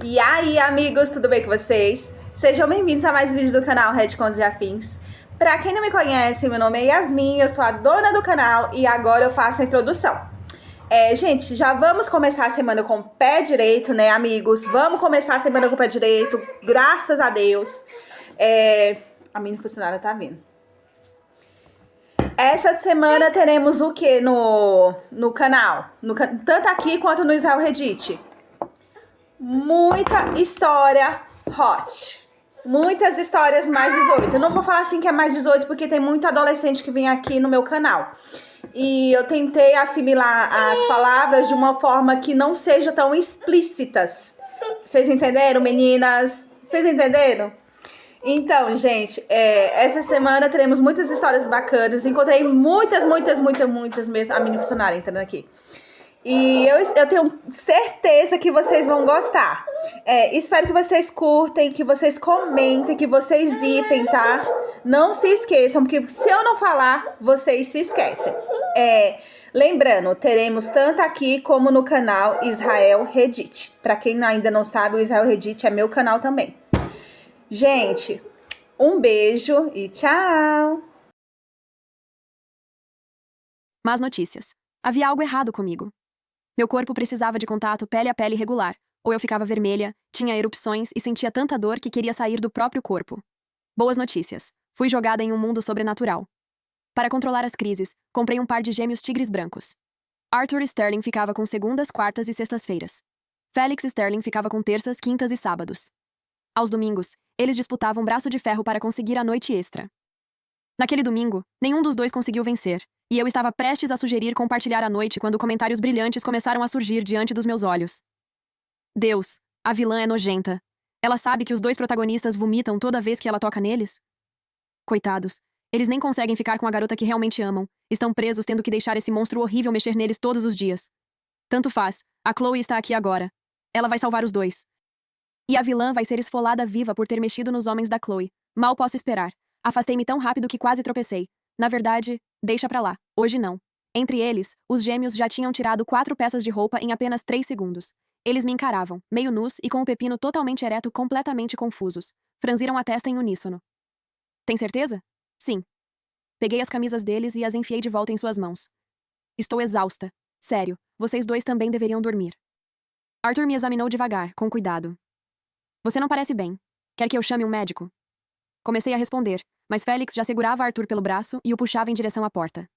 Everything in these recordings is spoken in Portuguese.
E aí, amigos, tudo bem com vocês? Sejam bem-vindos a mais um vídeo do canal Red Contos e Afins. Pra quem não me conhece, meu nome é Yasmin, eu sou a dona do canal e agora eu faço a introdução. Gente, já vamos começar a semana com o pé direito, né, amigos? Vamos começar a semana com o pé direito, graças a Deus. A mini funcionária tá vindo. Essa semana teremos o que no canal? Tanto aqui quanto no Israel Reddit. Muita história hot. Muitas histórias mais 18. Eu não vou falar assim que é mais 18 porque tem muito adolescente que vem aqui no meu canal. E eu tentei assimilar as palavras de uma forma que não seja tão explícitas. Vocês entenderam, meninas? Vocês entenderam? Então, gente, essa semana teremos muitas histórias bacanas. Encontrei muitas mesmo. A mini funcionária entrando aqui. E eu tenho certeza que vocês vão gostar. Espero que vocês curtem, que vocês comentem, que vocês zipem, tá? Não se esqueçam, porque se eu não falar, vocês se esquecem. Lembrando, teremos tanto aqui como no canal Israel Reddit. Pra quem ainda não sabe, o Israel Reddit é meu canal também. Gente, um beijo e tchau! Más notícias. Havia algo errado comigo. Meu corpo precisava de contato pele a pele regular, ou eu ficava vermelha, tinha erupções e sentia tanta dor que queria sair do próprio corpo. Boas notícias. Fui jogada em um mundo sobrenatural. Para controlar as crises, comprei um par de gêmeos tigres brancos. Arthur Sterling ficava com segundas, quartas e sextas-feiras. Felix Sterling ficava com terças, quintas e sábados. Aos domingos, eles disputavam braço de ferro para conseguir a noite extra. Naquele domingo, nenhum dos dois conseguiu vencer, e eu estava prestes a sugerir compartilhar a noite quando comentários brilhantes começaram a surgir diante dos meus olhos. Deus, a vilã é nojenta. Ela sabe que os dois protagonistas vomitam toda vez que ela toca neles? Coitados, eles nem conseguem ficar com a garota que realmente amam, estão presos tendo que deixar esse monstro horrível mexer neles todos os dias. Tanto faz, a Chloe está aqui agora. Ela vai salvar os dois. E a vilã vai ser esfolada viva por ter mexido nos homens da Chloe. Mal posso esperar. Afastei-me tão rápido que quase tropecei. Na verdade, deixa pra lá. Hoje não. Entre eles, os gêmeos já tinham tirado 4 peças de roupa em apenas 3 segundos. Eles me encaravam, meio nus e com o pepino totalmente ereto, completamente confusos. Franziram a testa em uníssono. Tem certeza? Sim. Peguei as camisas deles e as enfiei de volta em suas mãos. Estou exausta. Sério, vocês dois também deveriam dormir. Arthur me examinou devagar, com cuidado. Você não parece bem. Quer que eu chame um médico? Comecei a responder, mas Félix já segurava Arthur pelo braço e o puxava em direção à porta.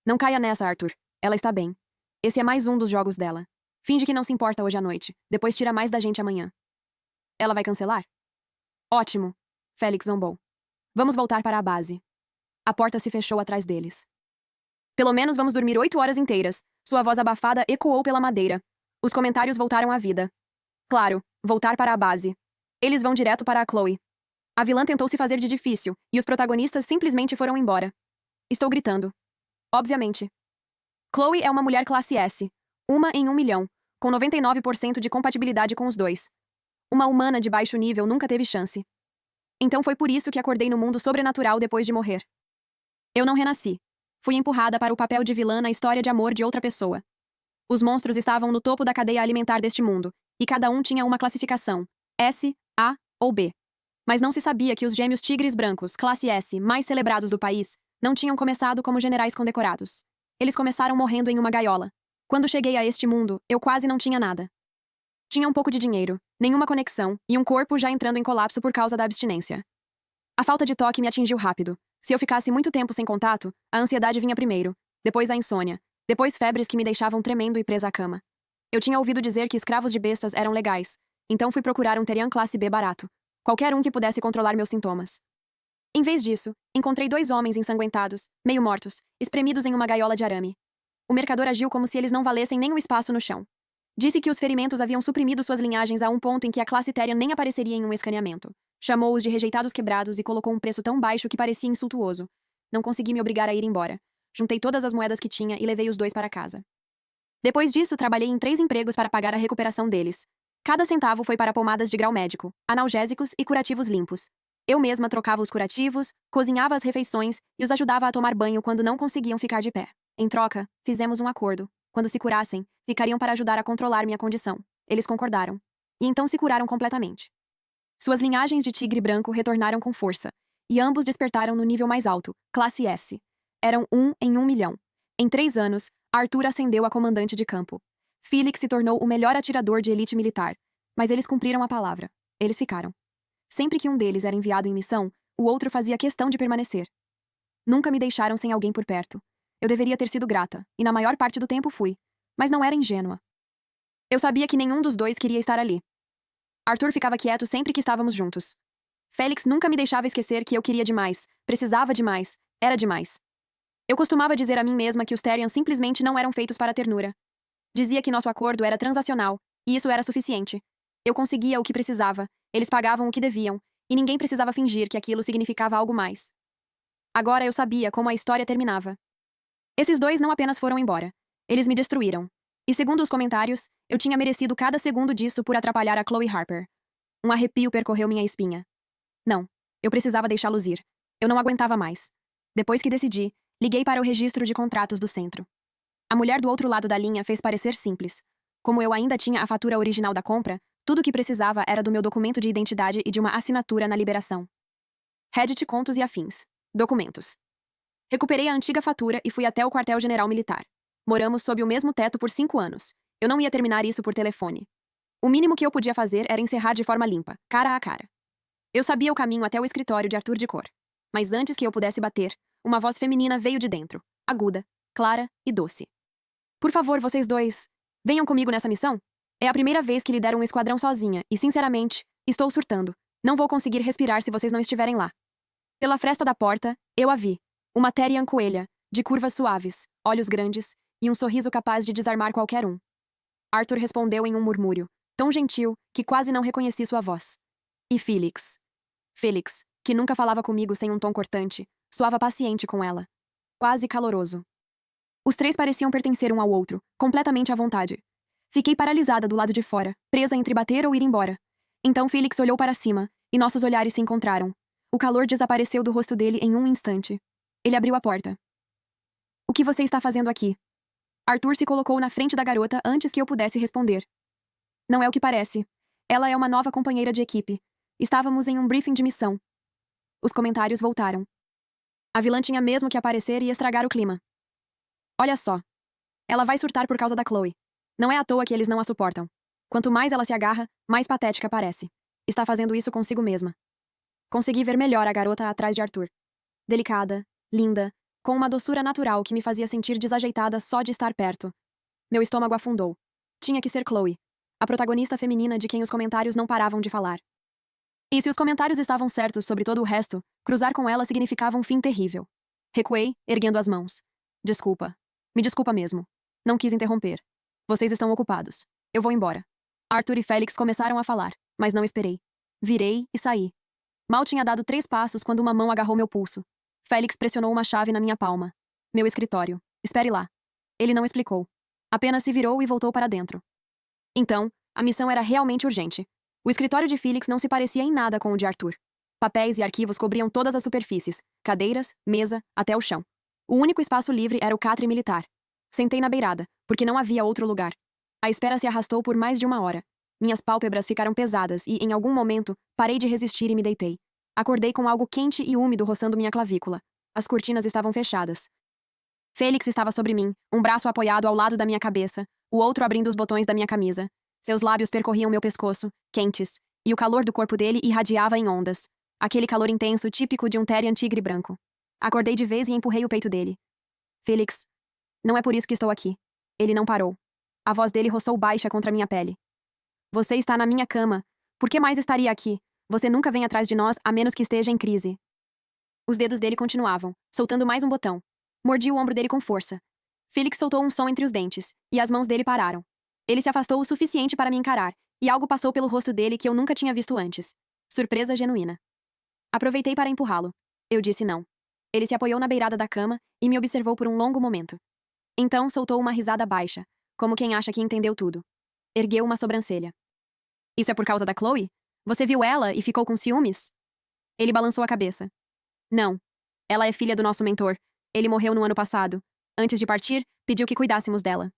Não caia nessa, Arthur. Ela está bem. Esse é mais um dos jogos dela. Finge que não se importa hoje à noite, depois tira mais da gente amanhã. Ela vai cancelar? Ótimo. Félix zombou. Vamos voltar para a base. A porta se fechou atrás deles. Pelo menos vamos dormir 8 horas inteiras. Sua voz abafada ecoou pela madeira. Os comentários voltaram à vida. Claro, voltar para a base. Eles vão direto para a Chloe. A vilã tentou se fazer de difícil, e os protagonistas simplesmente foram embora. Estou gritando. Obviamente. Chloe é uma mulher classe S. Uma em 1 milhão, com 99% de compatibilidade com os dois. Uma humana de baixo nível nunca teve chance. Então foi por isso que acordei no mundo sobrenatural depois de morrer. Eu não renasci. Fui empurrada para o papel de vilã na história de amor de outra pessoa. Os monstros estavam no topo da cadeia alimentar deste mundo, e cada um tinha uma classificação, S, A ou B. Mas não se sabia que os gêmeos tigres brancos, classe S, mais celebrados do país, não tinham começado como generais condecorados. Eles começaram morrendo em uma gaiola. Quando cheguei a este mundo, eu quase não tinha nada. Tinha um pouco de dinheiro, nenhuma conexão e um corpo já entrando em colapso por causa da abstinência. A falta de toque me atingiu rápido. Se eu ficasse muito tempo sem contato, a ansiedade vinha primeiro, depois a insônia, depois febres que me deixavam tremendo e presa à cama. Eu tinha ouvido dizer que escravos de bestas eram legais, então fui procurar um Terian classe B barato. Qualquer um que pudesse controlar meus sintomas. Em vez disso, encontrei 2 homens ensanguentados, meio mortos, espremidos em uma gaiola de arame. O mercador agiu como se eles não valessem nem o espaço no chão. Disse que os ferimentos haviam suprimido suas linhagens a um ponto em que a classe Terian nem apareceria em um escaneamento. Chamou-os de rejeitados quebrados e colocou um preço tão baixo que parecia insultuoso. Não consegui me obrigar a ir embora. Juntei todas as moedas que tinha e levei os 2 para casa. Depois disso, trabalhei em 3 empregos para pagar a recuperação deles. Cada centavo foi para pomadas de grau médico, analgésicos e curativos limpos. Eu mesma trocava os curativos, cozinhava as refeições e os ajudava a tomar banho quando não conseguiam ficar de pé. Em troca, fizemos um acordo. Quando se curassem, ficariam para ajudar a controlar minha condição. Eles concordaram. e então se curaram completamente. Suas linhagens de tigre branco retornaram com força, e ambos despertaram no nível mais alto, classe S. Eram 1 em 1 milhão. Em 3 anos, Arthur ascendeu a comandante de campo. Felix se tornou o melhor atirador de elite militar, mas eles cumpriram a palavra. Eles ficaram. Sempre que um deles era enviado em missão, o outro fazia questão de permanecer. Nunca me deixaram sem alguém por perto. Eu deveria ter sido grata, e na maior parte do tempo fui, mas não era ingênua. Eu sabia que nenhum dos dois queria estar ali. Arthur ficava quieto sempre que estávamos juntos. Félix nunca me deixava esquecer que eu queria demais, precisava demais, era demais. Eu costumava dizer a mim mesma que os Therians simplesmente não eram feitos para ternura. Dizia que nosso acordo era transacional, e isso era suficiente. Eu conseguia o que precisava, eles pagavam o que deviam, e ninguém precisava fingir que aquilo significava algo mais. Agora eu sabia como a história terminava. Esses dois não apenas foram embora. Eles me destruíram. E segundo os comentários, eu tinha merecido cada segundo disso por atrapalhar a Chloe Harper. Um arrepio percorreu minha espinha. Não, eu precisava deixá-los ir. Eu não aguentava mais. Depois que decidi, liguei para o registro de contratos do centro. A mulher do outro lado da linha fez parecer simples. Como eu ainda tinha a fatura original da compra, tudo o que precisava era do meu documento de identidade e de uma assinatura na liberação. Reddit Contos e Afins. Documentos. Recuperei a antiga fatura e fui até o quartel-general militar. Moramos sob o mesmo teto por 5 anos. Eu não ia terminar isso por telefone. O mínimo que eu podia fazer era encerrar de forma limpa, cara a cara. Eu sabia o caminho até o escritório de Arthur de Cor. Mas antes que eu pudesse bater, uma voz feminina veio de dentro, aguda, clara e doce. Por favor, vocês dois, venham comigo nessa missão? É a primeira vez que lidero um esquadrão sozinha e, sinceramente, estou surtando. Não vou conseguir respirar se vocês não estiverem lá. Pela fresta da porta, eu a vi. Uma Therian coelha, de curvas suaves, olhos grandes e um sorriso capaz de desarmar qualquer um. Arthur respondeu em um murmúrio, tão gentil que quase não reconheci sua voz. E Felix. Felix, que nunca falava comigo sem um tom cortante, soava paciente com ela. Quase caloroso. Os três pareciam pertencer um ao outro, completamente à vontade. Fiquei paralisada do lado de fora, presa entre bater ou ir embora. Então Felix olhou para cima, e nossos olhares se encontraram. O calor desapareceu do rosto dele em um instante. Ele abriu a porta. O que você está fazendo aqui? Arthur se colocou na frente da garota antes que eu pudesse responder. Não é o que parece. Ela é uma nova companheira de equipe. Estávamos em um briefing de missão. Os comentários voltaram. A vilã tinha mesmo que aparecer e estragar o clima. Olha só. Ela vai surtar por causa da Chloe. Não é à toa que eles não a suportam. Quanto mais ela se agarra, mais patética parece. Está fazendo isso consigo mesma. Consegui ver melhor a garota atrás de Arthur. Delicada, linda, com uma doçura natural que me fazia sentir desajeitada só de estar perto. Meu estômago afundou. Tinha que ser Chloe, a protagonista feminina de quem os comentários não paravam de falar. E se os comentários estavam certos sobre todo o resto, cruzar com ela significava um fim terrível. Recuei, erguendo as mãos. Desculpa. Me desculpa mesmo. Não quis interromper. Vocês estão ocupados. Eu vou embora. Arthur e Félix começaram a falar, mas não esperei. Virei e saí. Mal tinha dado 3 passos quando uma mão agarrou meu pulso. Félix pressionou uma chave na minha palma. Meu escritório. Espere lá. Ele não explicou. Apenas se virou e voltou para dentro. Então, a missão era realmente urgente. O escritório de Felix não se parecia em nada com o de Arthur. Papéis e arquivos cobriam todas as superfícies, cadeiras, mesa, até o chão. O único espaço livre era o catre militar. Sentei na beirada, porque não havia outro lugar. A espera se arrastou por mais de 1 hora. Minhas pálpebras ficaram pesadas e, em algum momento, parei de resistir e me deitei. Acordei com algo quente e úmido roçando minha clavícula. As cortinas estavam fechadas. Félix estava sobre mim, um braço apoiado ao lado da minha cabeça, o outro abrindo os botões da minha camisa. Seus lábios percorriam meu pescoço, quentes, e o calor do corpo dele irradiava em ondas. Aquele calor intenso típico de um Therian tigre branco. Acordei de vez e empurrei o peito dele. Felix, não é por isso que estou aqui. Ele não parou. A voz dele roçou baixa contra minha pele. Você está na minha cama. Por que mais estaria aqui? Você nunca vem atrás de nós a menos que esteja em crise. Os dedos dele continuavam, soltando mais um botão. Mordi o ombro dele com força. Felix soltou um som entre os dentes, e as mãos dele pararam. Ele se afastou o suficiente para me encarar, e algo passou pelo rosto dele que eu nunca tinha visto antes. Surpresa genuína. Aproveitei para empurrá-lo. Eu disse não. Ele se apoiou na beirada da cama e me observou por um longo momento. Então soltou uma risada baixa, como quem acha que entendeu tudo. Ergueu uma sobrancelha. Isso é por causa da Chloe? Você viu ela e ficou com ciúmes? Ele balançou a cabeça. Não. Ela é filha do nosso mentor. Ele morreu no ano passado. Antes de partir, pediu que cuidássemos dela.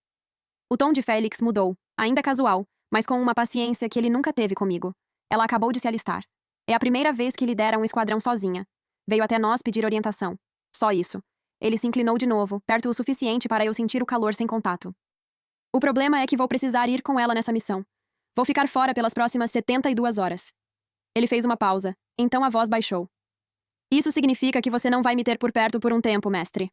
O tom de Félix mudou, ainda casual, mas com uma paciência que ele nunca teve comigo. Ela acabou de se alistar. É a primeira vez que lidera um esquadrão sozinha. Veio até nós pedir orientação. Só isso. Ele se inclinou de novo, perto o suficiente para eu sentir o calor sem contato. O problema é que vou precisar ir com ela nessa missão. Vou ficar fora pelas próximas 72 horas. Ele fez uma pausa, então a voz baixou. Isso significa que você não vai me ter por perto por um tempo, mestre.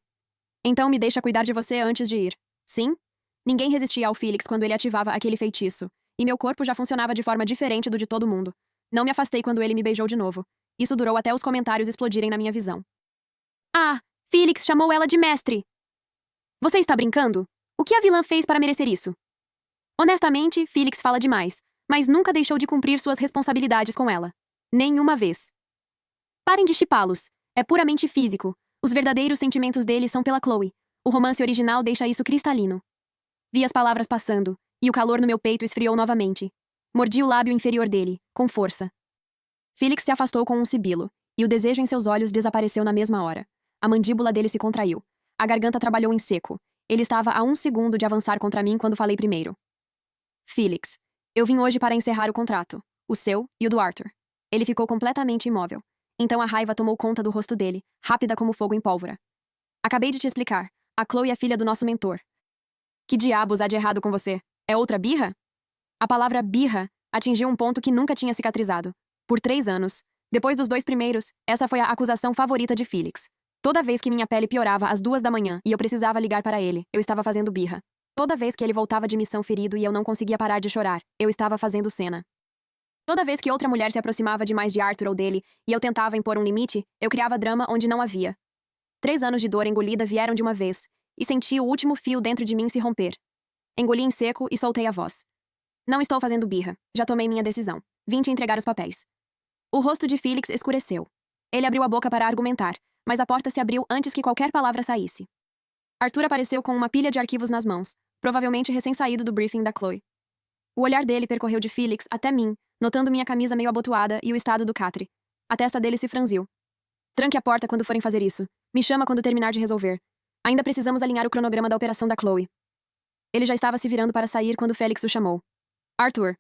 Então me deixa cuidar de você antes de ir. Sim? Ninguém resistia ao Felix quando ele ativava aquele feitiço, e meu corpo já funcionava de forma diferente do de todo mundo. Não me afastei quando ele me beijou de novo. Isso durou até os comentários explodirem na minha visão. Ah, Felix chamou ela de mestre! Você está brincando? O que a vilã fez para merecer isso? Honestamente, Felix fala demais, mas nunca deixou de cumprir suas responsabilidades com ela. Nenhuma vez. Parem de chipá-los. É puramente físico. Os verdadeiros sentimentos dele são pela Chloe. O romance original deixa isso cristalino. Vi as palavras passando, e o calor no meu peito esfriou novamente. Mordi o lábio inferior dele, com força. Felix se afastou com um sibilo, e o desejo em seus olhos desapareceu na mesma hora. A mandíbula dele se contraiu. A garganta trabalhou em seco. Ele estava a 1 segundo de avançar contra mim quando falei primeiro. Felix, eu vim hoje para encerrar o contrato. O seu e o do Arthur. Ele ficou completamente imóvel. Então a raiva tomou conta do rosto dele, rápida como fogo em pólvora. Acabei de te explicar. A Chloe é filha do nosso mentor. Que diabos há de errado com você? É outra birra? A palavra birra atingiu um ponto que nunca tinha cicatrizado. Por 3 anos. Depois dos 2 primeiros, essa foi a acusação favorita de Felix. Toda vez que minha pele piorava às 2 da manhã e eu precisava ligar para ele, eu estava fazendo birra. Toda vez que ele voltava de missão ferido e eu não conseguia parar de chorar, eu estava fazendo cena. Toda vez que outra mulher se aproximava demais de Arthur ou dele e eu tentava impor um limite, eu criava drama onde não havia. 3 anos de dor engolida vieram de uma vez, e senti o último fio dentro de mim se romper. Engoli em seco e soltei a voz. Não estou fazendo birra. Já tomei minha decisão. Vim te entregar os papéis. O rosto de Felix escureceu. Ele abriu a boca para argumentar, mas a porta se abriu antes que qualquer palavra saísse. Arthur apareceu com uma pilha de arquivos nas mãos, provavelmente recém-saído do briefing da Chloe. O olhar dele percorreu de Felix até mim, notando minha camisa meio abotoada e o estado do catre. A testa dele se franziu. Tranque a porta quando forem fazer isso. Me chama quando terminar de resolver. Ainda precisamos alinhar o cronograma da operação da Chloe. Ele já estava se virando para sair quando Felix o chamou. Arthur.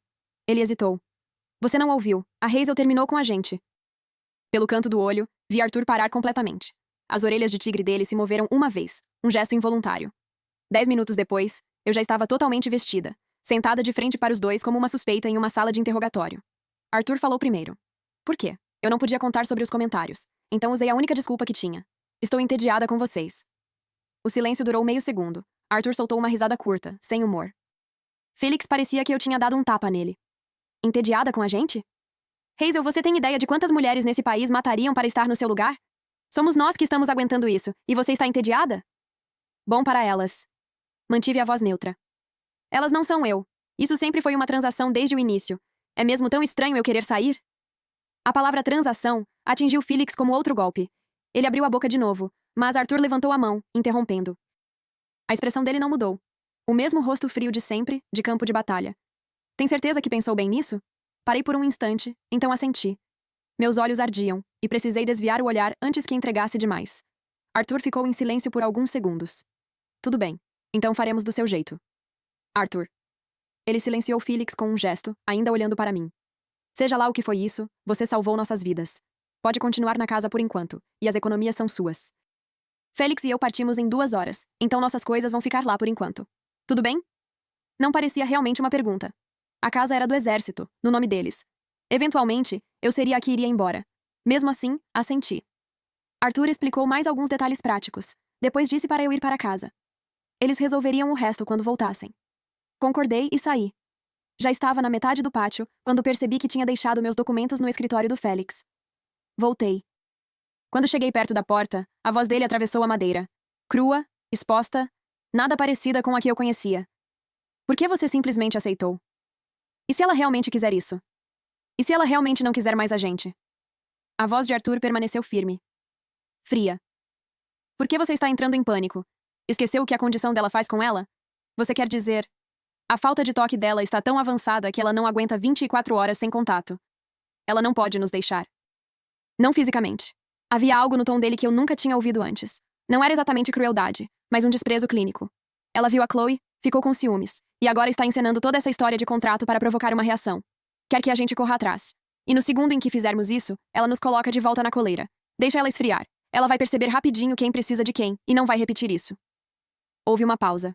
Ele hesitou. Você não ouviu. A Hazel terminou com a gente. Pelo canto do olho, vi Arthur parar completamente. As orelhas de tigre dele se moveram uma vez, um gesto involuntário. 10 minutos depois, eu já estava totalmente vestida, sentada de frente para os dois como uma suspeita em uma sala de interrogatório. Arthur falou primeiro. Por quê? Eu não podia contar sobre os comentários, então usei a única desculpa que tinha. Estou entediada com vocês. O silêncio durou meio segundo. Arthur soltou uma risada curta, sem humor. Felix parecia que eu tinha dado um tapa nele. Entediada com a gente? Hazel, você tem ideia de quantas mulheres nesse país matariam para estar no seu lugar? Somos nós que estamos aguentando isso, e você está entediada? Bom para elas. Mantive a voz neutra. Elas não são eu. Isso sempre foi uma transação desde o início. É mesmo tão estranho eu querer sair? A palavra transação atingiu Felix como outro golpe. Ele abriu a boca de novo, mas Arthur levantou a mão, interrompendo. A expressão dele não mudou. O mesmo rosto frio de sempre, de campo de batalha. Tem certeza que pensou bem nisso? Parei por um instante, então assenti. Meus olhos ardiam, e precisei desviar o olhar antes que entregasse demais. Arthur ficou em silêncio por alguns segundos. Tudo bem, então faremos do seu jeito. Arthur. Ele silenciou Felix com um gesto, ainda olhando para mim. Seja lá o que foi isso, você salvou nossas vidas. Pode continuar na casa por enquanto, e as economias são suas. Félix e eu partimos em 2 horas, então nossas coisas vão ficar lá por enquanto. Tudo bem? Não parecia realmente uma pergunta. A casa era do exército, no nome deles. Eventualmente, eu seria a que iria embora. Mesmo assim, assenti. Arthur explicou mais alguns detalhes práticos. Depois disse para eu ir para casa. Eles resolveriam o resto quando voltassem. Concordei e saí. Já estava na metade do pátio, quando percebi que tinha deixado meus documentos no escritório do Félix. Voltei. Quando cheguei perto da porta, a voz dele atravessou a madeira. Crua, exposta, nada parecida com a que eu conhecia. Por que você simplesmente aceitou? E se ela realmente quiser isso? E se ela realmente não quiser mais a gente? A voz de Arthur permaneceu firme. Fria. Por que você está entrando em pânico? Esqueceu o que a condição dela faz com ela? Você quer dizer... A falta de toque dela está tão avançada que ela não aguenta 24 horas sem contato. Ela não pode nos deixar. Não fisicamente. Havia algo no tom dele que eu nunca tinha ouvido antes. Não era exatamente crueldade, mas um desprezo clínico. Ela viu a Chloe, Ficou com ciúmes, e agora está encenando toda essa história de contrato para provocar uma reação. Quer que a gente corra atrás. E no segundo em que fizermos isso, ela nos coloca de volta na coleira. Deixa ela esfriar. Ela vai perceber rapidinho quem precisa de quem, e não vai repetir isso. Houve uma pausa.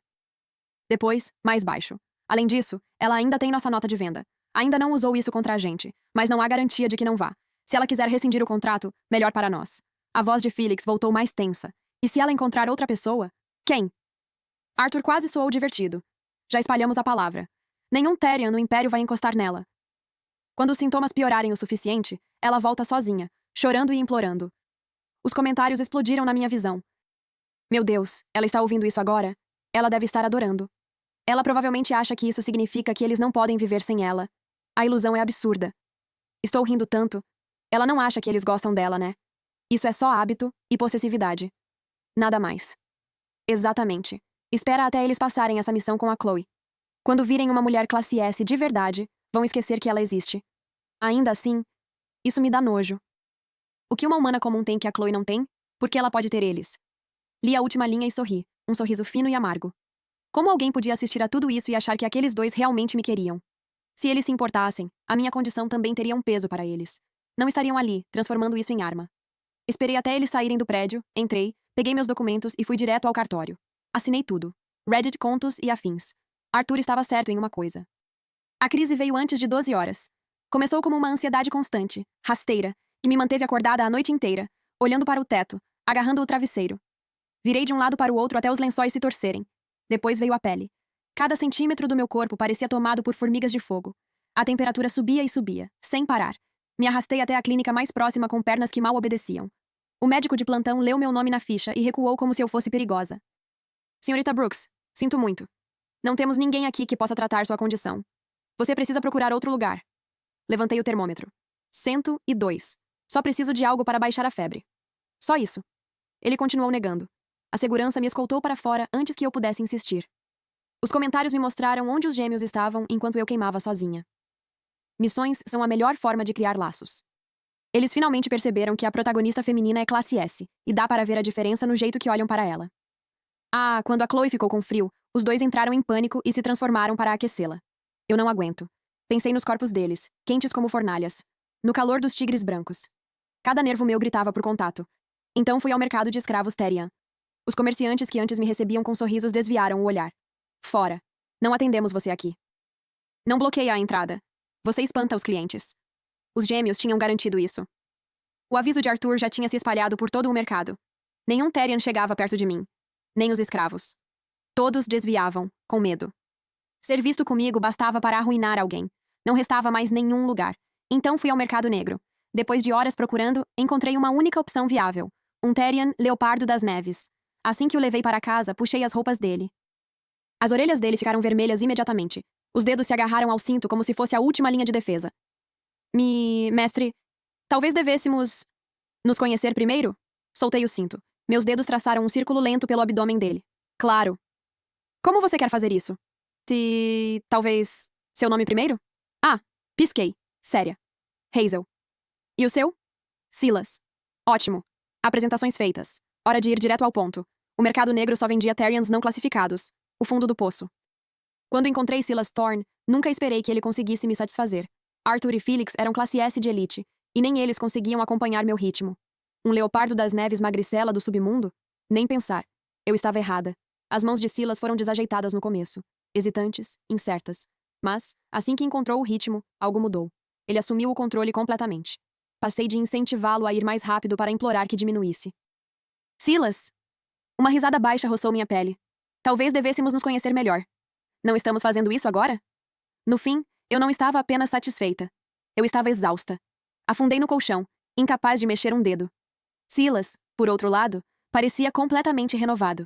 Depois, mais baixo. Além disso, ela ainda tem nossa nota de venda. Ainda não usou isso contra a gente, mas não há garantia de que não vá. Se ela quiser rescindir o contrato, melhor para nós. A voz de Felix voltou mais tensa. E se ela encontrar outra pessoa? Quem? Arthur quase soou divertido. Já espalhamos a palavra. Nenhum Therian no Império vai encostar nela. Quando os sintomas piorarem o suficiente, ela volta sozinha, chorando e implorando. Os comentários explodiram na minha visão. Meu Deus, ela está ouvindo isso agora? Ela deve estar adorando. Ela provavelmente acha que isso significa que eles não podem viver sem ela. A ilusão é absurda. Estou rindo tanto. Ela não acha que eles gostam dela, né? Isso é só hábito e possessividade. Nada mais. Exatamente. Espera até eles passarem essa missão com a Chloe. Quando virem uma mulher classe S de verdade, vão esquecer que ela existe. Ainda assim, isso me dá nojo. O que uma humana comum tem que a Chloe não tem? Porque ela pode ter eles. Li a última linha e sorri, um sorriso fino e amargo. Como alguém podia assistir a tudo isso e achar que aqueles dois realmente me queriam? Se eles se importassem, a minha condição também teria um peso para eles. Não estariam ali, transformando isso em arma. Esperei até eles saírem do prédio, entrei, peguei meus documentos e fui direto ao cartório. Assinei tudo. Reddit, contos e afins. Arthur estava certo em uma coisa. A crise veio antes de 12 horas. Começou como uma ansiedade constante, rasteira, que me manteve acordada a noite inteira, olhando para o teto, agarrando o travesseiro. Virei de um lado para o outro até os lençóis se torcerem. Depois veio a pele. Cada centímetro do meu corpo parecia tomado por formigas de fogo. A temperatura subia e subia, sem parar. Me arrastei até a clínica mais próxima com pernas que mal obedeciam. O médico de plantão leu meu nome na ficha e recuou como se eu fosse perigosa. Senhorita Brooks, sinto muito. Não temos ninguém aqui que possa tratar sua condição. Você precisa procurar outro lugar. Levantei o termômetro. 102. Só preciso de algo para baixar a febre. Só isso. Ele continuou negando. A segurança me escoltou para fora antes que eu pudesse insistir. Os comentários me mostraram onde os gêmeos estavam enquanto eu queimava sozinha. Missões são a melhor forma de criar laços. Eles finalmente perceberam que a protagonista feminina é classe S, e dá para ver a diferença no jeito que olham para ela. Ah, quando a Chloe ficou com frio, os dois entraram em pânico e se transformaram para aquecê-la. Eu não aguento. Pensei nos corpos deles, quentes como fornalhas. No calor dos tigres brancos. Cada nervo meu gritava por contato. Então fui ao mercado de escravos Therian. Os comerciantes que antes me recebiam com sorrisos desviaram o olhar. Fora. Não atendemos você aqui. Não bloqueia a entrada. Você espanta os clientes. Os gêmeos tinham garantido isso. O aviso de Arthur já tinha se espalhado por todo o mercado. Nenhum Therian chegava perto de mim. Nem os escravos. Todos desviavam, com medo. Ser visto comigo bastava para arruinar alguém. Não restava mais nenhum lugar. Então fui ao mercado negro. Depois de horas procurando, encontrei uma única opção viável. Um Therian Leopardo das Neves. Assim que o levei para casa, puxei as roupas dele. As orelhas dele ficaram vermelhas imediatamente. Os dedos se agarraram ao cinto como se fosse a última linha de defesa. Mestre, talvez devêssemos nos conhecer primeiro? Soltei o cinto. Meus dedos traçaram um círculo lento pelo abdômen dele. Claro. Como você quer fazer isso? Talvez... seu nome primeiro? Ah, pisquei. Séria. Hazel. E o seu? Silas. Ótimo. Apresentações feitas. Hora de ir direto ao ponto. O mercado negro só vendia Therians não classificados. O fundo do poço. Quando encontrei Silas Thorne, nunca esperei que ele conseguisse me satisfazer. Arthur e Felix eram classe S de elite, e nem eles conseguiam acompanhar meu ritmo. Um leopardo das neves magricela do submundo? Nem pensar. Eu estava errada. As mãos de Silas foram desajeitadas no começo. Hesitantes, incertas. Mas, assim que encontrou o ritmo, algo mudou. Ele assumiu o controle completamente. Passei de incentivá-lo a ir mais rápido para implorar que diminuísse. Silas! Uma risada baixa roçou minha pele. Talvez devêssemos nos conhecer melhor. Não estamos fazendo isso agora? No fim, eu não estava apenas satisfeita. Eu estava exausta. Afundei no colchão, incapaz de mexer um dedo. Silas, por outro lado, parecia completamente renovado.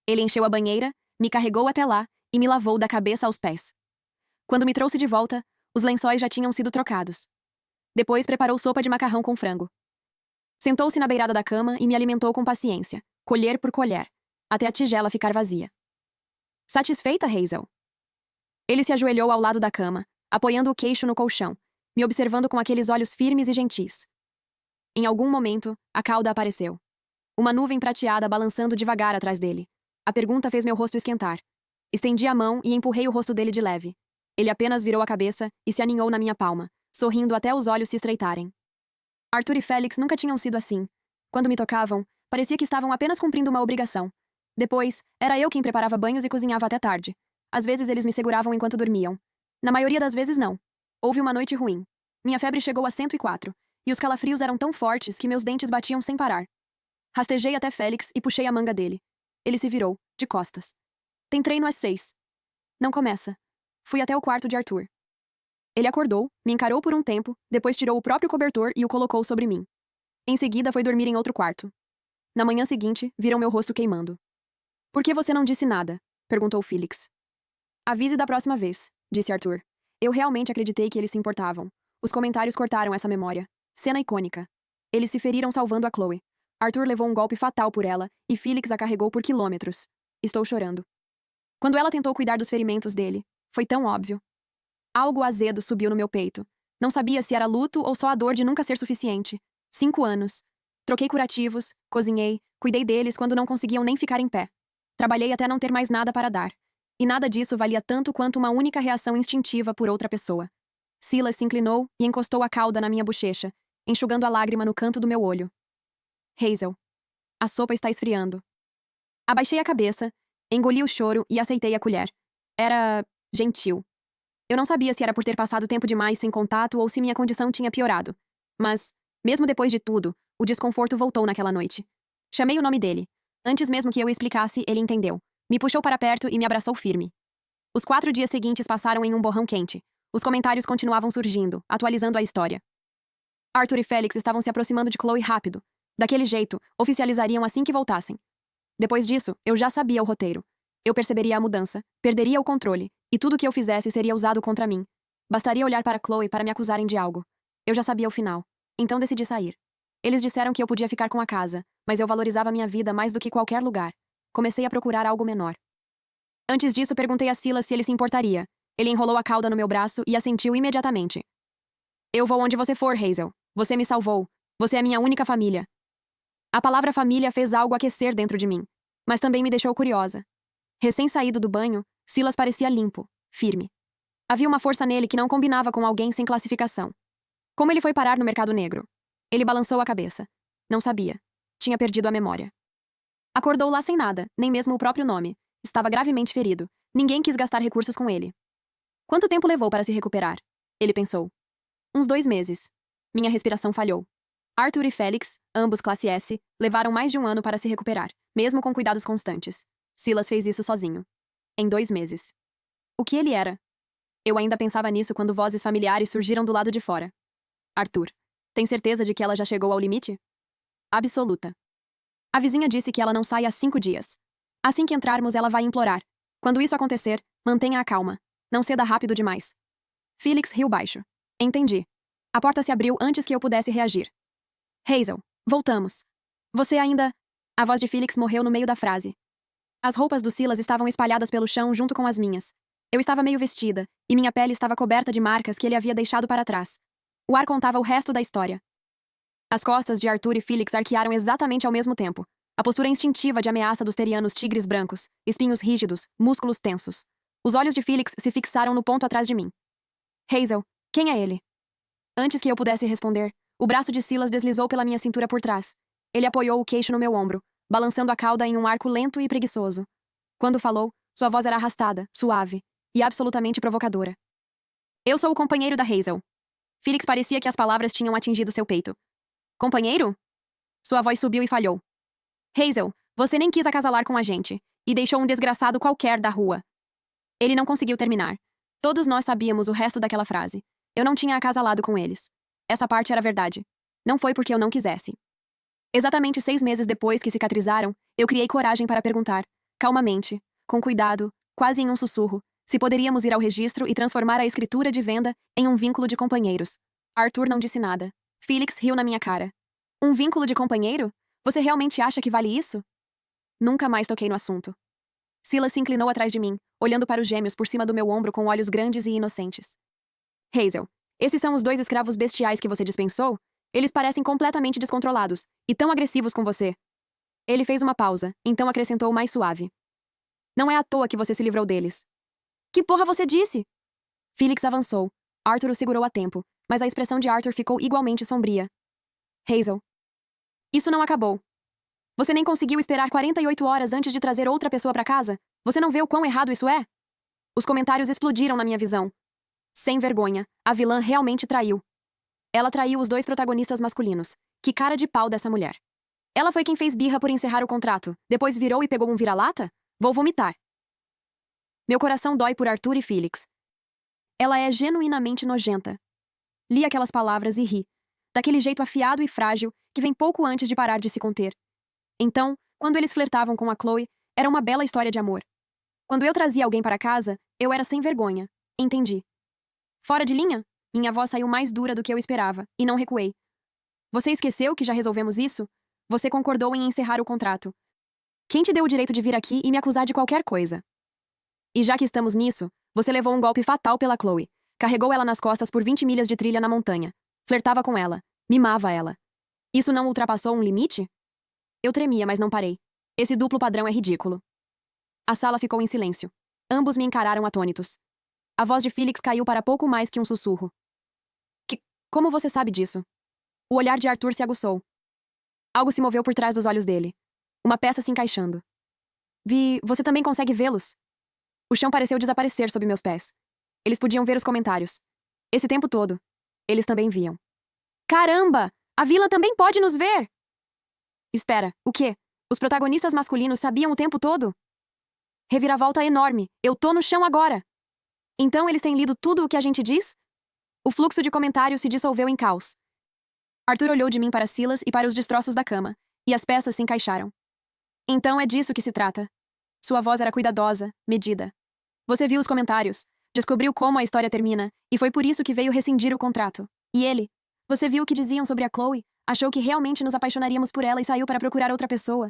Ele encheu a banheira, me carregou até lá e me lavou da cabeça aos pés. Quando me trouxe de volta, os lençóis já tinham sido trocados. Depois preparou sopa de macarrão com frango. Sentou-se na beirada da cama e me alimentou com paciência, colher por colher, até a tigela ficar vazia. Satisfeita, Hazel? Ele se ajoelhou ao lado da cama, apoiando o queixo no colchão, me observando com aqueles olhos firmes e gentis. Em algum momento, a cauda apareceu. Uma nuvem prateada balançando devagar atrás dele. A pergunta fez meu rosto esquentar. Estendi a mão e empurrei o rosto dele de leve. Ele apenas virou a cabeça e se aninhou na minha palma, sorrindo até os olhos se estreitarem. Arthur e Félix nunca tinham sido assim. Quando me tocavam, parecia que estavam apenas cumprindo uma obrigação. Depois, era eu quem preparava banhos e cozinhava até tarde. Às vezes eles me seguravam enquanto dormiam. Na maioria das vezes não. Houve uma noite ruim. Minha febre chegou a 104, e os calafrios eram tão fortes que meus dentes batiam sem parar. Rastejei até Félix e puxei a manga dele. Ele se virou, de costas. Tem treino às 6. Não começa. Fui até o quarto de Arthur. Ele acordou, me encarou por um tempo, depois tirou o próprio cobertor e o colocou sobre mim. Em seguida, foi dormir em outro quarto. Na manhã seguinte, viram meu rosto queimando. Por que você não disse nada? Perguntou Félix. Avise da próxima vez, disse Arthur. Eu realmente acreditei que eles se importavam. Os comentários cortaram essa memória. Cena icônica. Eles se feriram salvando a Chloe. Arthur levou um golpe fatal por ela, e Félix a carregou por quilômetros. Estou chorando. Quando ela tentou cuidar dos ferimentos dele, foi tão óbvio. Algo azedo subiu no meu peito. Não sabia se era luto ou só a dor de nunca ser suficiente. 5 anos. Troquei curativos, cozinhei, cuidei deles quando não conseguiam nem ficar em pé. Trabalhei até não ter mais nada para dar. E nada disso valia tanto quanto uma única reação instintiva por outra pessoa. Silas se inclinou e encostou a cauda na minha bochecha, enxugando a lágrima no canto do meu olho. Hazel. A sopa está esfriando. Abaixei a cabeça, engoli o choro e aceitei a colher. Era gentil. Eu não sabia se era por ter passado tempo demais sem contato ou se minha condição tinha piorado. Mas, mesmo depois de tudo, o desconforto voltou naquela noite. Chamei o nome dele. Antes mesmo que eu explicasse, ele entendeu. Me puxou para perto e me abraçou firme. Os 4 dias seguintes passaram em um borrão quente. Os comentários continuavam surgindo, atualizando a história. Arthur e Félix estavam se aproximando de Chloe rápido. Daquele jeito, oficializariam assim que voltassem. Depois disso, eu já sabia o roteiro. Eu perceberia a mudança, perderia o controle, e tudo que eu fizesse seria usado contra mim. Bastaria olhar para Chloe para me acusarem de algo. Eu já sabia o final. Então decidi sair. Eles disseram que eu podia ficar com a casa, mas eu valorizava minha vida mais do que qualquer lugar. Comecei a procurar algo menor. Antes disso, perguntei a Silas se ele se importaria. Ele enrolou a cauda no meu braço e assentiu imediatamente. Eu vou onde você for, Hazel. Você me salvou. Você é minha única família. A palavra família fez algo aquecer dentro de mim, mas também me deixou curiosa. Recém-saído do banho, Silas parecia limpo, firme. Havia uma força nele que não combinava com alguém sem classificação. Como ele foi parar no mercado negro? Ele balançou a cabeça. Não sabia. Tinha perdido a memória. Acordou lá sem nada, nem mesmo o próprio nome. Estava gravemente ferido. Ninguém quis gastar recursos com ele. Quanto tempo levou para se recuperar? Ele pensou. Uns 2 meses. Minha respiração falhou. Arthur e Félix, ambos classe S, levaram mais de 1 ano para se recuperar, mesmo com cuidados constantes. Silas fez isso sozinho. Em 2 meses. O que ele era? Eu ainda pensava nisso quando vozes familiares surgiram do lado de fora. Arthur, tem certeza de que ela já chegou ao limite? Absoluta. A vizinha disse que ela não sai há 5 dias. Assim que entrarmos, ela vai implorar. Quando isso acontecer, mantenha a calma. Não ceda rápido demais. Félix riu baixo. Entendi. A porta se abriu antes que eu pudesse reagir. Hazel, voltamos. Você ainda... A voz de Félix morreu no meio da frase. As roupas do Silas estavam espalhadas pelo chão junto com as minhas. Eu estava meio vestida, e minha pele estava coberta de marcas que ele havia deixado para trás. O ar contava o resto da história. As costas de Arthur e Félix arquearam exatamente ao mesmo tempo. A postura instintiva de ameaça dos terianos tigres brancos, espinhos rígidos, músculos tensos. Os olhos de Félix se fixaram no ponto atrás de mim. Hazel, quem é ele? Antes que eu pudesse responder, o braço de Silas deslizou pela minha cintura por trás. Ele apoiou o queixo no meu ombro, balançando a cauda em um arco lento e preguiçoso. Quando falou, sua voz era arrastada, suave e absolutamente provocadora. Eu sou o companheiro da Hazel. Félix parecia que as palavras tinham atingido seu peito. Companheiro? Sua voz subiu e falhou. Hazel, você nem quis acasalar com a gente, e deixou um desgraçado qualquer da rua. Ele não conseguiu terminar. Todos nós sabíamos o resto daquela frase. Eu não tinha acasalado com eles. Essa parte era verdade. Não foi porque eu não quisesse. Exatamente 6 meses depois que cicatrizaram, eu criei coragem para perguntar, calmamente, com cuidado, quase em um sussurro, se poderíamos ir ao registro e transformar a escritura de venda em um vínculo de companheiros. Arthur não disse nada. Félix riu na minha cara. Um vínculo de companheiro? Você realmente acha que vale isso? Nunca mais toquei no assunto. Silas se inclinou atrás de mim, olhando para os gêmeos por cima do meu ombro com olhos grandes e inocentes. Hazel, esses são os 2 escravos bestiais que você dispensou? Eles parecem completamente descontrolados e tão agressivos com você. Ele fez uma pausa, então acrescentou mais suave. Não é à toa que você se livrou deles. Que porra você disse? Felix avançou. Arthur o segurou a tempo, mas a expressão de Arthur ficou igualmente sombria. Hazel. Isso não acabou. Você nem conseguiu esperar 48 horas antes de trazer outra pessoa para casa? Você não vê o quão errado isso é? Os comentários explodiram na minha visão. Sem vergonha, a vilã realmente traiu. Ela traiu os dois protagonistas masculinos. Que cara de pau dessa mulher. Ela foi quem fez birra por encerrar o contrato, depois virou e pegou um vira-lata? Vou vomitar. Meu coração dói por Arthur e Felix. Ela é genuinamente nojenta. Li aquelas palavras e ri, daquele jeito afiado e frágil que vem pouco antes de parar de se conter. Então, quando eles flertavam com a Chloe, era uma bela história de amor. Quando eu trazia alguém para casa, eu era sem vergonha. Entendi. Fora de linha? Minha voz saiu mais dura do que eu esperava, e não recuei. Você esqueceu que já resolvemos isso? Você concordou em encerrar o contrato. Quem te deu o direito de vir aqui e me acusar de qualquer coisa? E já que estamos nisso, você levou um golpe fatal pela Chloe. Carregou ela nas costas por 20 milhas de trilha na montanha. Flertava com ela. Mimava ela. Isso não ultrapassou um limite? Eu tremia, mas não parei. Esse duplo padrão é ridículo. A sala ficou em silêncio. Ambos me encararam atônitos. A voz de Felix caiu para pouco mais que um sussurro. Como você sabe disso? O olhar de Arthur se aguçou. Algo se moveu por trás dos olhos dele. Uma peça se encaixando. Você também consegue vê-los? O chão pareceu desaparecer sob meus pés. Eles podiam ver os comentários. Esse tempo todo. Eles também viam. Caramba! A vila também pode nos ver! Espera, o quê? Os protagonistas masculinos sabiam o tempo todo? Reviravolta enorme. Eu tô no chão agora. Então eles têm lido tudo o que a gente diz? O fluxo de comentários se dissolveu em caos. Arthur olhou de mim para Silas e para os destroços da cama, e as peças se encaixaram. Então é disso que se trata. Sua voz era cuidadosa, medida. Você viu os comentários, descobriu como a história termina, e foi por isso que veio rescindir o contrato. E ele? Você viu o que diziam sobre a Chloe? Achou que realmente nos apaixonaríamos por ela e saiu para procurar outra pessoa?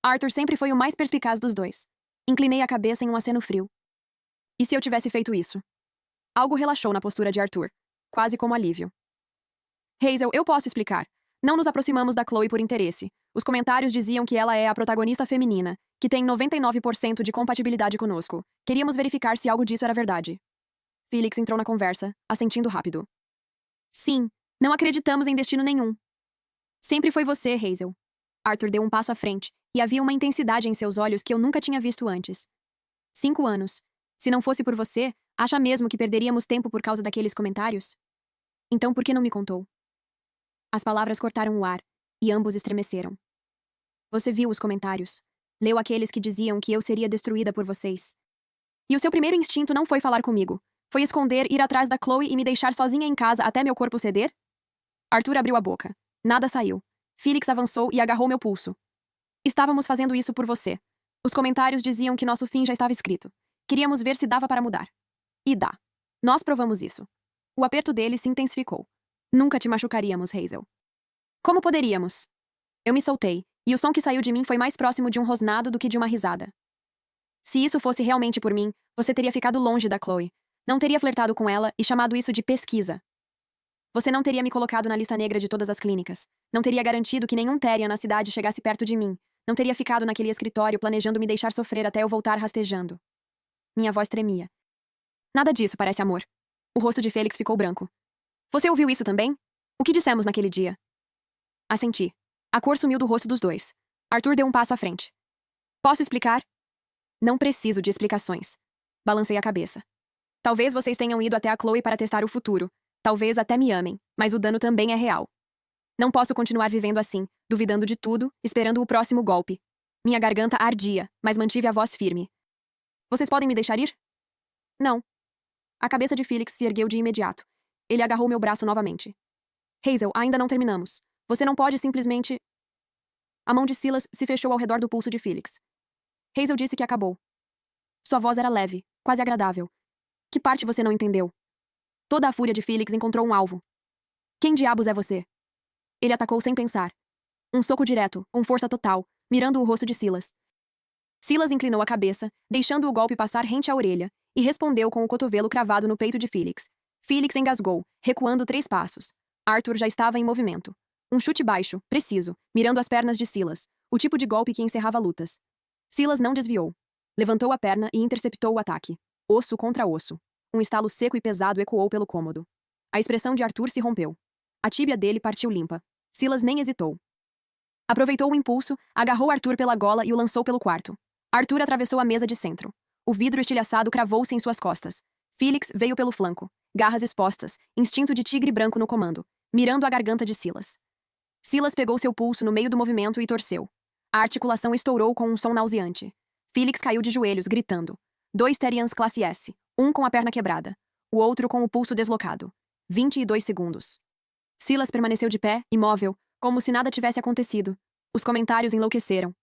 Arthur sempre foi o mais perspicaz dos dois. Inclinei a cabeça em um aceno frio. E se eu tivesse feito isso? Algo relaxou na postura de Arthur, quase como alívio. Hazel, eu posso explicar. Não nos aproximamos da Chloe por interesse. Os comentários diziam que ela é a protagonista feminina, que tem 99% de compatibilidade conosco. Queríamos verificar se algo disso era verdade. Felix entrou na conversa, assentindo rápido. Sim, não acreditamos em destino nenhum. Sempre foi você, Hazel. Arthur deu um passo à frente, e havia uma intensidade em seus olhos que eu nunca tinha visto antes. 5 anos. Se não fosse por você, acha mesmo que perderíamos tempo por causa daqueles comentários? Então por que não me contou? As palavras cortaram o ar, e ambos estremeceram. Você viu os comentários. Leu aqueles que diziam que eu seria destruída por vocês. E o seu primeiro instinto não foi falar comigo. Foi esconder, ir atrás da Chloe e me deixar sozinha em casa até meu corpo ceder? Arthur abriu a boca. Nada saiu. Felix avançou e agarrou meu pulso. Estávamos fazendo isso por você. Os comentários diziam que nosso fim já estava escrito. Queríamos ver se dava para mudar. E dá. Nós provamos isso. O aperto dele se intensificou. Nunca te machucaríamos, Hazel. Como poderíamos? Eu me soltei, e o som que saiu de mim foi mais próximo de um rosnado do que de uma risada. Se isso fosse realmente por mim, você teria ficado longe da Chloe. Não teria flertado com ela e chamado isso de pesquisa. Você não teria me colocado na lista negra de todas as clínicas. Não teria garantido que nenhum Therian na cidade chegasse perto de mim. Não teria ficado naquele escritório planejando me deixar sofrer até eu voltar rastejando. Minha voz tremia. Nada disso parece amor. O rosto de Felix ficou branco. Você ouviu isso também? O que dissemos naquele dia? Assenti. A cor sumiu do rosto dos dois. Arthur deu um passo à frente. Posso explicar? Não preciso de explicações. Balancei a cabeça. Talvez vocês tenham ido até a Chloe para testar o futuro. Talvez até me amem, mas o dano também é real. Não posso continuar vivendo assim, duvidando de tudo, esperando o próximo golpe. Minha garganta ardia, mas mantive a voz firme. Vocês podem me deixar ir? Não. A cabeça de Felix se ergueu de imediato. Ele agarrou meu braço novamente. Hazel, ainda não terminamos. Você não pode simplesmente... A mão de Silas se fechou ao redor do pulso de Felix. Hazel disse que acabou. Sua voz era leve, quase agradável. Que parte você não entendeu? Toda a fúria de Felix encontrou um alvo. Quem diabos é você? Ele atacou sem pensar. Um soco direto, com força total, mirando o rosto de Silas. Silas inclinou a cabeça, deixando o golpe passar rente à orelha, e respondeu com o cotovelo cravado no peito de Felix. Felix engasgou, recuando 3 passos. Arthur já estava em movimento. Um chute baixo, preciso, mirando as pernas de Silas, o tipo de golpe que encerrava lutas. Silas não desviou. Levantou a perna e interceptou o ataque. Osso contra osso. Um estalo seco e pesado ecoou pelo cômodo. A expressão de Arthur se rompeu. A tíbia dele partiu limpa. Silas nem hesitou. Aproveitou o impulso, agarrou Arthur pela gola e o lançou pelo quarto. Arthur atravessou a mesa de centro. O vidro estilhaçado cravou-se em suas costas. Felix veio pelo flanco, garras expostas, instinto de tigre branco no comando, mirando a garganta de Silas. Silas pegou seu pulso no meio do movimento e torceu. A articulação estourou com um som nauseante. Felix caiu de joelhos, gritando. 2 Terrians classe S, um com a perna quebrada, o outro com o pulso deslocado. 22 segundos. Silas permaneceu de pé, imóvel, como se nada tivesse acontecido. Os comentários enlouqueceram.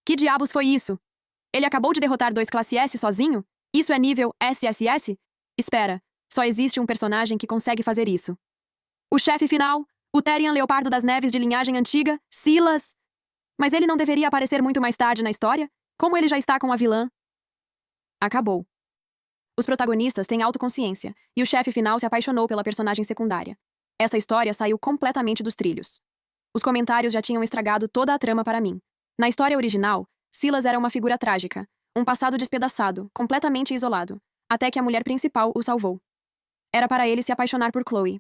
Que diabos foi isso? Ele acabou de derrotar 2 classe S sozinho? Isso é nível SSS? Espera, só existe um personagem que consegue fazer isso. O chefe final, o Therian Leopardo das Neves de linhagem antiga, Silas. Mas ele não deveria aparecer muito mais tarde na história? Como ele já está com a vilã? Acabou. Os protagonistas têm autoconsciência, e o chefe final se apaixonou pela personagem secundária. Essa história saiu completamente dos trilhos. Os comentários já tinham estragado toda a trama para mim. Na história original, Silas era uma figura trágica, um passado despedaçado, completamente isolado, até que a mulher principal o salvou. Era para ele se apaixonar por Chloe.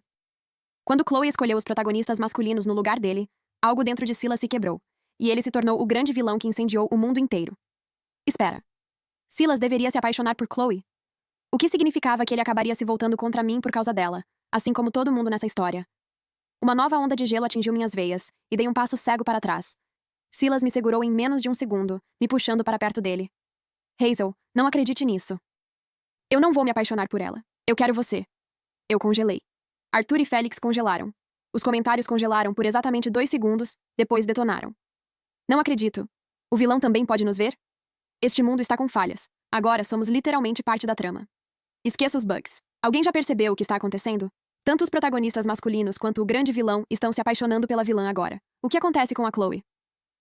Quando Chloe escolheu os protagonistas masculinos no lugar dele, algo dentro de Silas se quebrou, e ele se tornou o grande vilão que incendiou o mundo inteiro. Espera. Silas deveria se apaixonar por Chloe? O que significava que ele acabaria se voltando contra mim por causa dela, assim como todo mundo nessa história? Uma nova onda de gelo atingiu minhas veias, e dei um passo cego para trás. Silas me segurou em menos de um segundo, me puxando para perto dele. Hazel, não acredite nisso. Eu não vou me apaixonar por ela. Eu quero você. Eu congelei. Arthur e Félix congelaram. Os comentários congelaram por exatamente 2 segundos, depois detonaram. Não acredito. O vilão também pode nos ver? Este mundo está com falhas. Agora somos literalmente parte da trama. Esqueça os bugs. Alguém já percebeu o que está acontecendo? Tanto os protagonistas masculinos quanto o grande vilão estão se apaixonando pela vilã agora. O que acontece com a Chloe?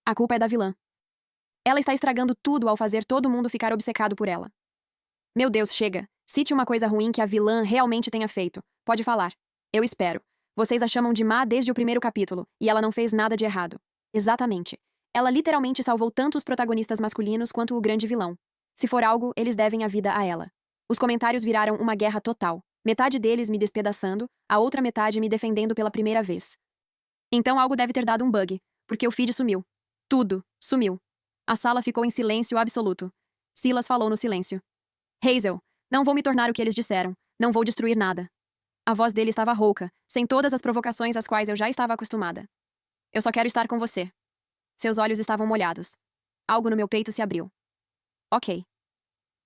A culpa é da vilã. Ela está estragando tudo ao fazer todo mundo ficar obcecado por ela. Meu Deus, chega. Cite uma coisa ruim que a vilã realmente tenha feito. Pode falar. Eu espero. Vocês a chamam de má desde o primeiro capítulo, e ela não fez nada de errado. Exatamente. Ela literalmente salvou tanto os protagonistas masculinos quanto o grande vilão. Se for algo, eles devem a vida a ela. Os comentários viraram uma guerra total. Metade deles me despedaçando, a outra metade me defendendo pela primeira vez. Então algo deve ter dado um bug, porque o feed sumiu. Tudo sumiu. A sala ficou em silêncio absoluto. Silas falou no silêncio. Hazel, não vou me tornar o que eles disseram. Não vou destruir nada. A voz dele estava rouca, sem todas as provocações às quais eu já estava acostumada. Eu só quero estar com você. Seus olhos estavam molhados. Algo no meu peito se abriu. Ok.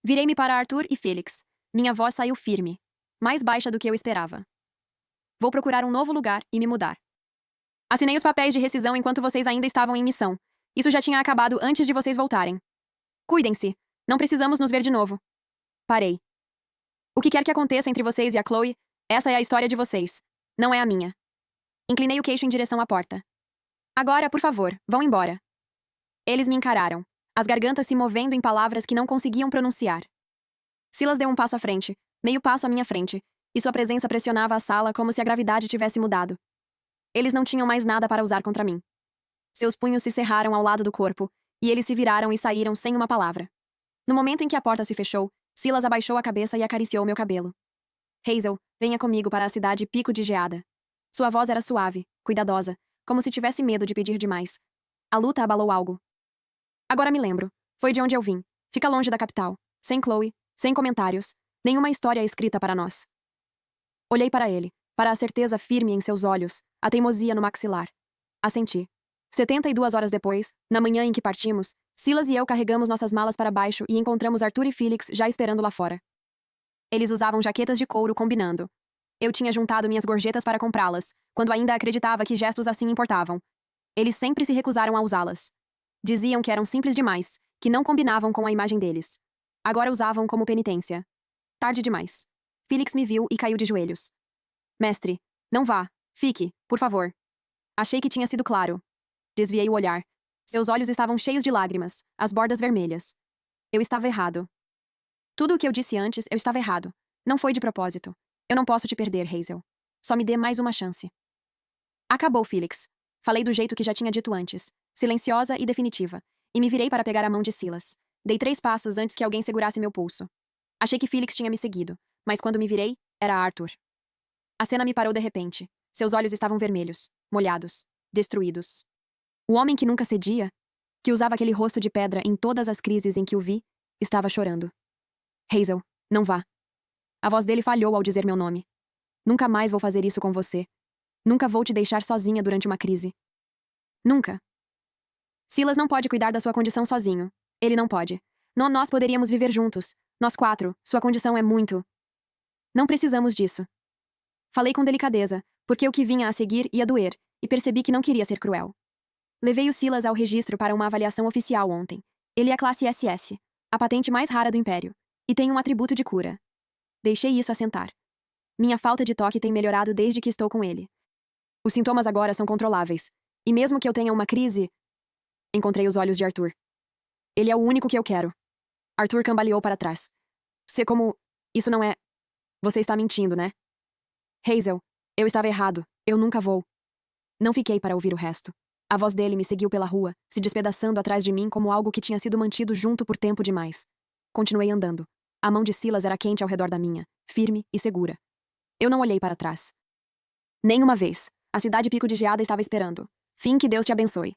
Virei-me para Arthur e Felix. Minha voz saiu firme, mais baixa do que eu esperava. Vou procurar um novo lugar e me mudar. Assinei os papéis de rescisão enquanto vocês ainda estavam em missão. Isso já tinha acabado antes de vocês voltarem. Cuidem-se. Não precisamos nos ver de novo. Parei. O que quer que aconteça entre vocês e a Chloe, essa é a história de vocês. Não é a minha. Inclinei o queixo em direção à porta. Agora, por favor, vão embora. Eles me encararam, as gargantas se movendo em palavras que não conseguiam pronunciar. Silas deu um passo à frente, meio passo à minha frente, e sua presença pressionava a sala como se a gravidade tivesse mudado. Eles não tinham mais nada para usar contra mim. Seus punhos se cerraram ao lado do corpo, e eles se viraram e saíram sem uma palavra. No momento em que a porta se fechou, Silas abaixou a cabeça e acariciou meu cabelo. Hazel, venha comigo para a cidade Pico de Geada. Sua voz era suave, cuidadosa, como se tivesse medo de pedir demais. A luta abalou algo. Agora me lembro. Foi de onde eu vim. Fica longe da capital. Sem Chloe, sem comentários. Nenhuma história escrita para nós. Olhei para ele, para a certeza firme em seus olhos, a teimosia no maxilar. Assenti. 72 horas depois, na manhã em que partimos, Silas e eu carregamos nossas malas para baixo e encontramos Arthur e Felix já esperando lá fora. Eles usavam jaquetas de couro combinando. Eu tinha juntado minhas gorjetas para comprá-las, quando ainda acreditava que gestos assim importavam. Eles sempre se recusaram a usá-las. Diziam que eram simples demais, que não combinavam com a imagem deles. Agora usavam como penitência. Tarde demais. Felix me viu e caiu de joelhos. Mestre, não vá. Fique, por favor. Achei que tinha sido claro. Desviei o olhar. Seus olhos estavam cheios de lágrimas, as bordas vermelhas. Eu estava errado. Tudo o que eu disse antes, eu estava errado. Não foi de propósito. Eu não posso te perder, Hazel. Só me dê mais uma chance. Acabou, Felix. Falei do jeito que já tinha dito antes, silenciosa e definitiva, e me virei para pegar a mão de Silas. Dei 3 passos antes que alguém segurasse meu pulso. Achei que Felix tinha me seguido, mas quando me virei, era Arthur. A cena me parou de repente. Seus olhos estavam vermelhos, molhados, destruídos. O homem que nunca cedia, que usava aquele rosto de pedra em todas as crises em que o vi, estava chorando. Hazel, não vá. A voz dele falhou ao dizer meu nome. Nunca mais vou fazer isso com você. Nunca vou te deixar sozinha durante uma crise. Nunca. Silas não pode cuidar da sua condição sozinho. Ele não pode. Nós poderíamos viver juntos. Nós 4. Sua condição é muito. Não precisamos disso. Falei com delicadeza, porque o que vinha a seguir ia doer, e percebi que não queria ser cruel. Levei o Silas ao registro para uma avaliação oficial ontem. Ele é classe SS, a patente mais rara do Império, e tem um atributo de cura. Deixei isso assentar. Minha falta de toque tem melhorado desde que estou com ele. Os sintomas agora são controláveis, e mesmo que eu tenha uma crise... Encontrei os olhos de Arthur. Ele é o único que eu quero. Arthur cambaleou para trás. Sei como... Isso não é... Você está mentindo, né? Hazel, eu estava errado. Eu nunca vou. Não fiquei para ouvir o resto. A voz dele me seguiu pela rua, se despedaçando atrás de mim como algo que tinha sido mantido junto por tempo demais. Continuei andando. A mão de Silas era quente ao redor da minha, firme e segura. Eu não olhei para trás. Nem uma vez. A cidade Pico de Geada estava esperando. Fim, que Deus te abençoe.